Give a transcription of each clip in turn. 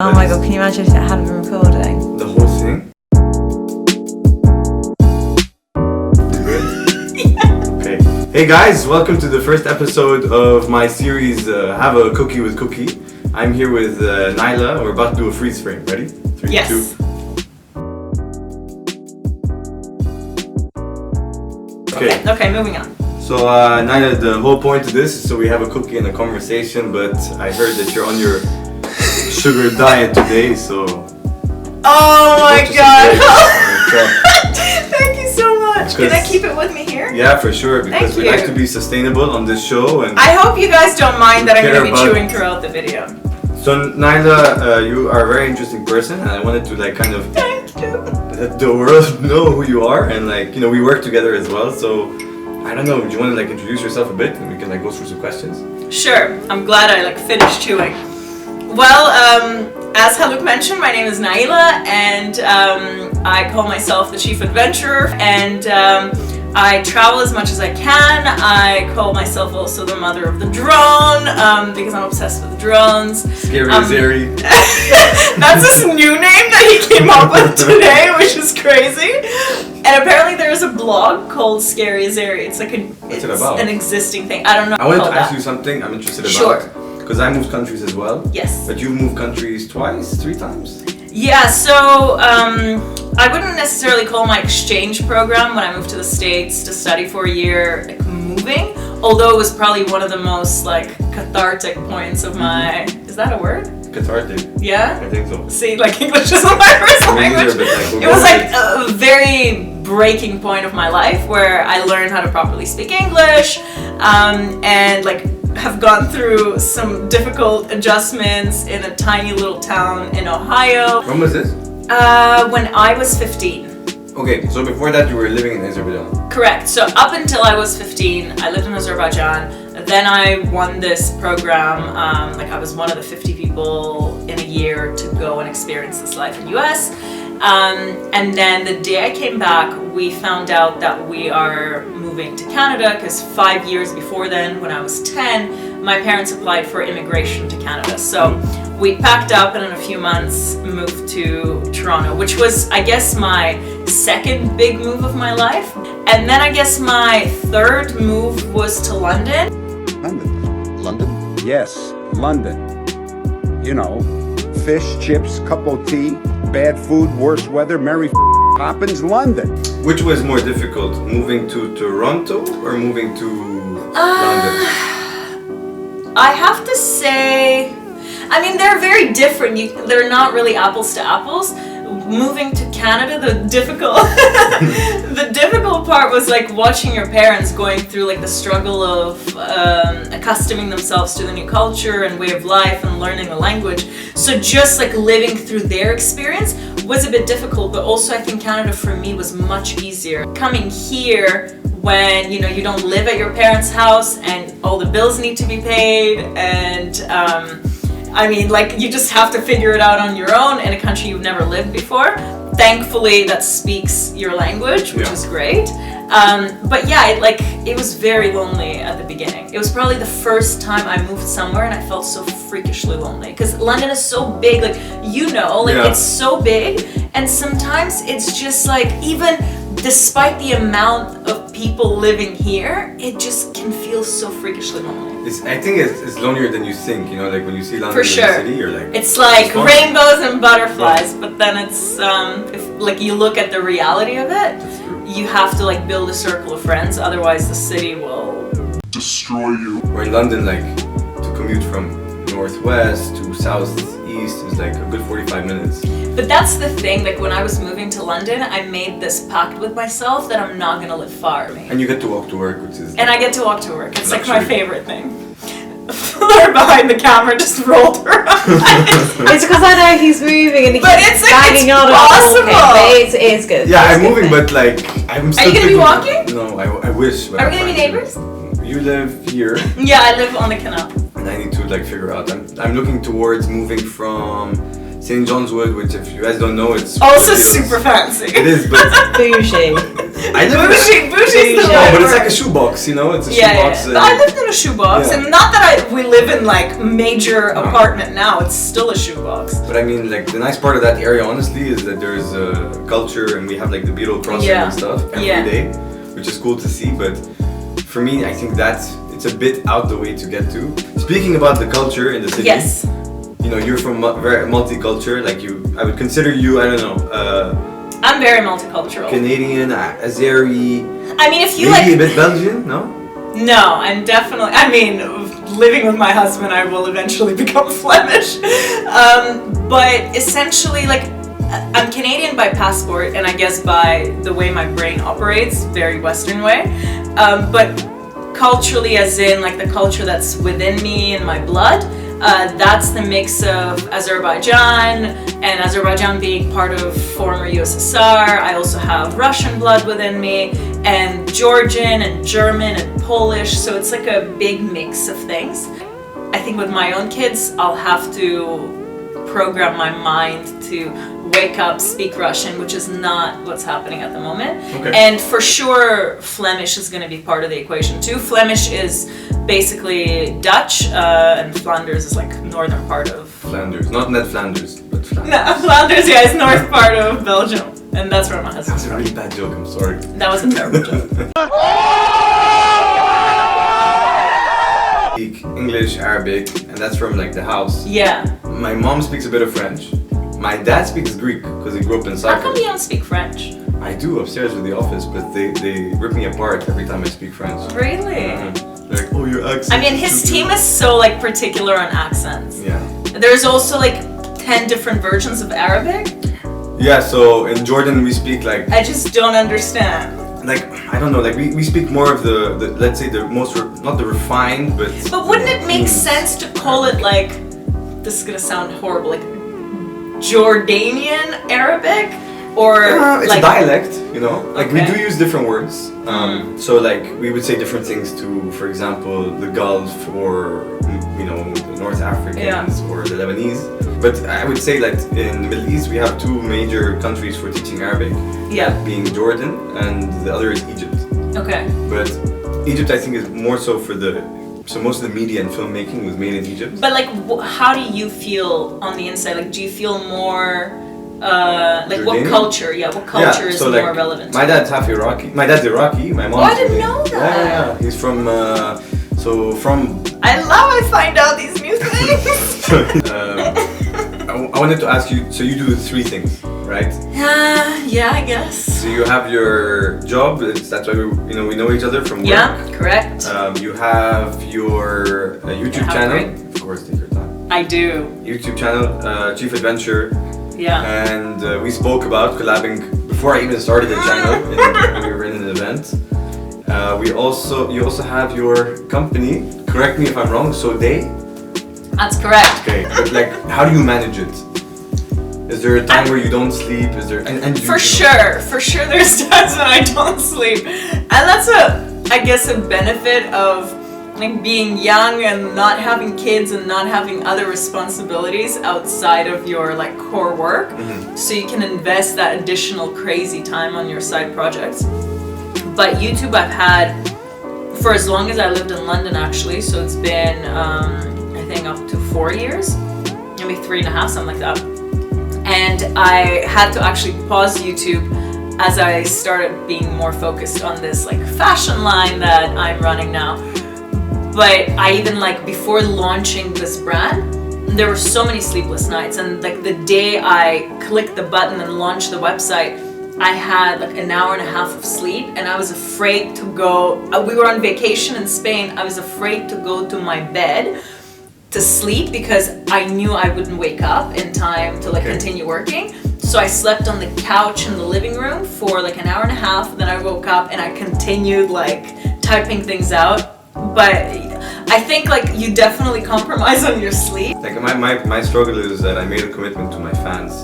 Oh my god, can you imagine if it hadn't been recording? The whole thing? Yeah. Okay. Hey guys, welcome to the first episode of my series, Have a Cookie with Kooky. I'm here with Nyla. We're about to do a freeze frame. Ready? 3, Yes. 2. Okay, moving on. So Nyla, the whole point of this is so we have a cookie and a conversation, but I heard that you're on your sugar diet today, so... Oh my god! Okay. Thank you so much! Can I keep it with me here? Yeah, for sure, because we like to be sustainable on this show. And I hope you guys don't mind that I'm going to be chewing throughout the video. So Nyla, you are a very interesting person, and I wanted to kind of Thank you. let the world know who you are, and we work together as well, so I don't know, do you want to introduce yourself a bit and we can go through some questions? Sure, I'm glad I finished chewing. Well, as Haluk mentioned, my name is Nyla, and I call myself the Chief Adventurer, and I travel as much as I can. I call myself also the mother of the drone, because I'm obsessed with drones. Scary Zeri. That's his new name that he came up with today, which is crazy. And apparently there is a blog called Scary Zeri. It's an existing thing. I don't know. I wanted to ask you something I'm interested about. Sure. Because I moved countries as well. Yes. But you've moved countries twice, 3 times? Yeah, so I wouldn't necessarily call my exchange program when I moved to the States to study for a year moving, although it was probably one of the most cathartic points of my... Is that a word? Cathartic. Yeah? I think so. See, English isn't my first language. It was a very breaking point of my life where I learned how to properly speak English, and have gone through some difficult adjustments in a tiny little town in Ohio. When was this? When I was 15. Okay, so before that you were living in Azerbaijan. Correct. So up until I was 15, I lived in Azerbaijan. Then I won this program. I was one of the 50 people in a year to go and experience this life in the US. And then the day I came back, we found out that we are moving to Canada because 5 years before then, when I was 10, my parents applied for immigration to Canada. So we packed up and in a few months moved to Toronto, which was, I guess, my second big move of my life. And then I guess my third move was to London. London? Yes, London. You know, fish, chips, cup of tea, bad food, worse weather, merry Poppins, London. Which was more difficult, moving to Toronto or moving to London? I have to say, they're very different. They're not really apples to apples. Moving to Canada, the difficult part was watching your parents going through the struggle of accustoming themselves to the new culture and way of life and learning the language. So just living through their experience was a bit difficult, but also I think Canada for me was much easier. Coming here when you don't live at your parents' house and all the bills need to be paid, and you just have to figure it out on your own in a country you've never lived before. Thankfully, that speaks your language, which is great. But yeah, it was very lonely at the beginning. It was probably the first time I moved somewhere and I felt so freakishly lonely. Because London is so big, it's so big. And sometimes it's just even despite the amount of people living here, it just can feel so freakishly lonely. I think it's lonelier than you think, when you see London For sure. in the city, you're it's rainbows and butterflies, but then it's, if you look at the reality of it, you have to build a circle of friends, otherwise the city will destroy you. Or in London, to commute from northwest to southeast is a good 45 minutes. But that's the thing, when I was moving to London, I made this pact with myself that I'm not gonna live far. And you get to walk to work, which is... And I get to walk to work. It's my favorite thing. Fleur behind the camera just rolled her eyes. It's because I know he's moving and he keeps banging on possible. But it's good. Yeah, I'm moving, but I'm still... Are you gonna be walking? No, I wish. Are we gonna be neighbors? You live here. Yeah, I live on the canal. And I need to figure out. I'm looking towards moving from St. John's Wood, which if you guys don't know, it's also super fancy. It is, but bougie. I live Bougie's the no, right but it's word. like a shoebox, you know? It's a Yeah, shoebox. yeah. But I lived in a shoebox, Yeah. and not that we live in like major apartment now. It's still a shoebox. But I mean, like the nice part of that area, honestly, is that there's a culture, and we have like the beetle crossing and stuff every day, which is cool to see. But for me, I think it's a bit out the way to get to. Speaking about the culture in the city, Yes. you know, you're from very multicultural. Like I would consider you, I don't know, I'm very multicultural. Canadian, Azeri, I mean, if you maybe like. a bit Belgian, no? No, I'm definitely. I mean, living with my husband, I will eventually become Flemish. But essentially, like, I'm Canadian by passport, and I guess by the way my brain operates, very Western way. But culturally, as in like the culture that's within me and my blood, that's the mix of Azerbaijan, and Azerbaijan being part of former USSR. I also have Russian blood within me, and Georgian and German and Polish, so it's like a big mix of things. I think with my own kids, I'll have to program my mind to wake up, speak Russian, which is not what's happening at the moment. Okay. And for sure, Flemish is going to be part of the equation too. Flemish is basically Dutch, and Flanders is like northern part of... Flanders, not Ned Flanders, but Flanders. No, Flanders, yeah, is north part of Belgium. And that's where my That husband's was a from. really bad joke, I'm sorry. That was a terrible joke. Speak English, Arabic, and that's from like the house. Yeah. My mom speaks a bit of French. My dad speaks Greek because he grew up in How Cyprus. come you don't speak French? I do upstairs with the office, but they rip me apart every time I speak French. Really? They're like, oh, your accent. I mean, his team is so like particular on accents. Yeah. There's also like 10 different versions of Arabic. Yeah, so in Jordan we speak like I just don't understand. I don't know, like we speak more of the let's say the most not the refined, but Wouldn't it make sense to call it like, this is gonna sound horrible, like Jordanian Arabic? Or it's like a dialect, you know. Like we Okay. do use different words. So like we would say different things to, for example, the Gulf or you know the North Africans or the Lebanese. But I would say that in the Middle East we have two major countries for teaching Arabic. Yeah. That being Jordan and the other is Egypt. Okay. But Egypt I think is more so for so most of the media and filmmaking was made in Egypt. But like, how do you feel on the inside? Like, do you feel more like what Jordanian? culture? Yeah, what culture is so more like, relevant? My dad's half Iraqi. My dad's Iraqi. My mom's I didn't know that. Yeah. He's from from. I love I find out these new things. I wanted to ask you. So you do three things, right? Yeah, I guess. So you have your job. That's why we know each other from work. Yeah, correct. You have your YouTube channel. great. Of course, take your time. I do. YouTube channel, Chief Adventurer. Yeah. And we spoke about collabing before I even started the channel when we were in an event. You also have your company. Correct me if I'm wrong. So That's correct. okay. But like, how do you manage it? Is there a time where you don't sleep? Is there and For sure, there's times when I don't sleep, and that's I guess a benefit of like being young and not having kids and not having other responsibilities outside of your like core work. So you can invest that additional crazy time on your side projects. But YouTube I've had for as long as I lived in London actually, so it's been I think up to 4 years, maybe 3.5, something like that. And I had to actually pause YouTube as I started being more focused on this like fashion line that I'm running now. But I even like before launching this brand, there were so many sleepless nights, and like the day I clicked the button and launched the website, I had like an hour and a half of sleep, and I was afraid to go. We were on vacation in Spain. I was afraid to go to my bed to sleep because I knew I wouldn't wake up in time to like continue working. So I slept on the couch in the living room for like an hour and a half. Then I woke up and I continued like typing things out. But I think like you definitely compromise on your sleep. Like my struggle is that I made a commitment to my fans.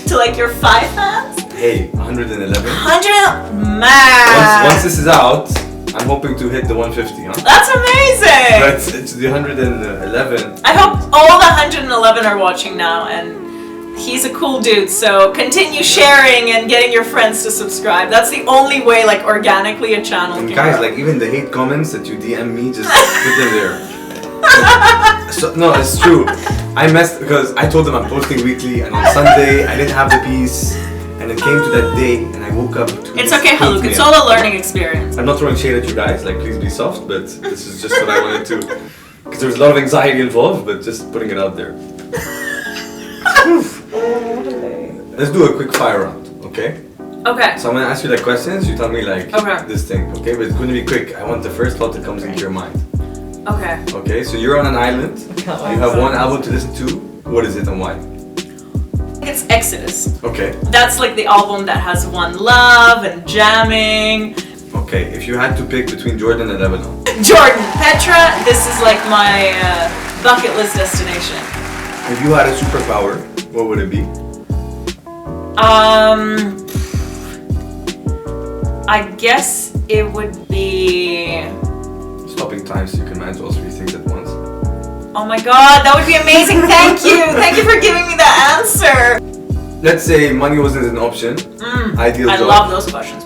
To like your 5 fans? Hey, 111. 100, man. Once this is out, I'm hoping to hit the 150, huh? That's amazing. But it's the 111. I hope all the 111 are watching now and he's a cool dude, so continue sharing and getting your friends to subscribe. That's the only way, like, organically a channel And can guys, grow. like, even the hate comments that you DM me, just put them there. So, no, it's true. I messed because I told them I'm posting weekly, and on Sunday I didn't have the piece, and it came to that day, and I woke up to It's this okay, hate Haluk. It's mail. all a learning experience. I'm not throwing shade at you guys, like, please be soft, but this is just what I wanted to, because there was a lot of anxiety involved, but just putting it out there. Let's do a quick fire round, okay? Okay. So I'm gonna ask you like questions, you tell me like Okay. this thing, okay? But it's gonna be quick. I want the first thought that comes into your mind. Okay. Okay, so you're on an island, can't you have one album to listen to, what is it and why? It's Exodus. Okay, That's like the album that has One Love and jamming. okay, if you had to pick between Jordan and Lebanon, Jordan, Petra, this is like my bucket list destination. if you had a superpower, what would it be? I guess it would be. Stopping time so you can manage all three things at once. Oh my god, that would be amazing. Thank you. Thank you for giving me the answer. Let's say money wasn't an option, ideal I job. love those questions.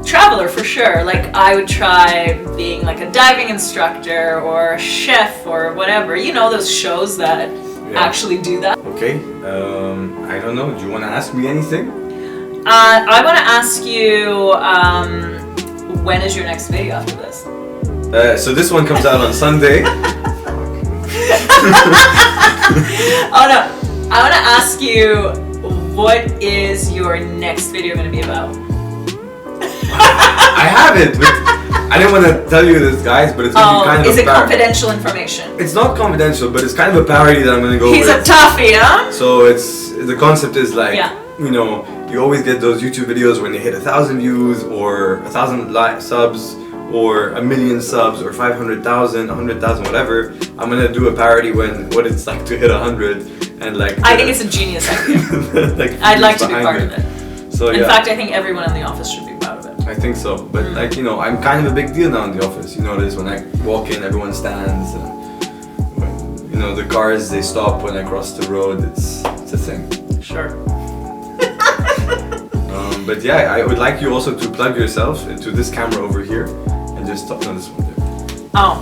Traveler for sure. Like I would try being like a diving instructor or a chef or whatever. You know those shows that actually do that. Okay, I don't know, do you want to ask me anything? I want to ask you, when is your next video after this? So this one comes out on Sunday. Oh no, I want to ask you, what is your next video going to be about? I have it, but I didn't want to tell you this, guys, but it's gonna be kind of is a it parody. confidential information? It's not confidential, but it's kind of a parody that I'm gonna go He's a with. toughie, huh? So it's the concept is like, Yeah. you know, you always get those YouTube videos when they hit 1,000 views or 1,000 subs or 1,000,000 subs or 500,000, 100,000, whatever. I'm gonna do a parody when what it's like to hit 100 and like. I think it's a genius idea. like I'd like to be behind part of it. So In yeah. fact, I think everyone in the office should be proud of it. I think so, but like you know, I'm kind of a big deal now in the office. You notice when I walk in, everyone stands, and when, you know the cars they stop when I cross the road. It's a thing. Sure. But yeah, I would like you also to plug yourself into this camera over here, and just stop on this one there. Oh.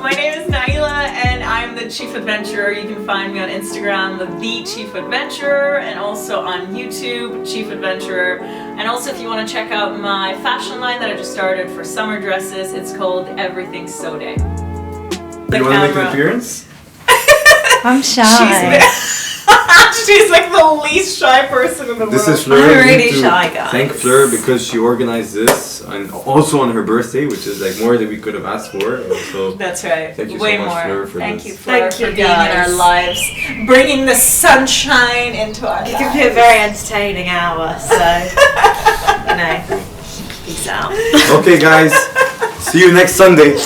My name is Naila, and I'm the Chief Adventurer. You can find me on Instagram, the Chief Adventurer, and also on YouTube, Chief Adventurer. And also, if you want to check out my fashion line that I just started for summer dresses, it's called Everything So Day. You want to make an appearance? I'm shy. She's like the least shy person in the world. This is Fleur. I'm We really need to shy, guys. Thank Fleur because she organized this, and also on her birthday, which is like more than we could have asked for. So That's right. Thank you Way so much, more. Fleur, for Thank this. you, Fleur, Thank you, for being in our guys. lives, bringing the sunshine into our It lives. could be a very entertaining hour, so you know, peace out. okay, guys, see you next Sunday.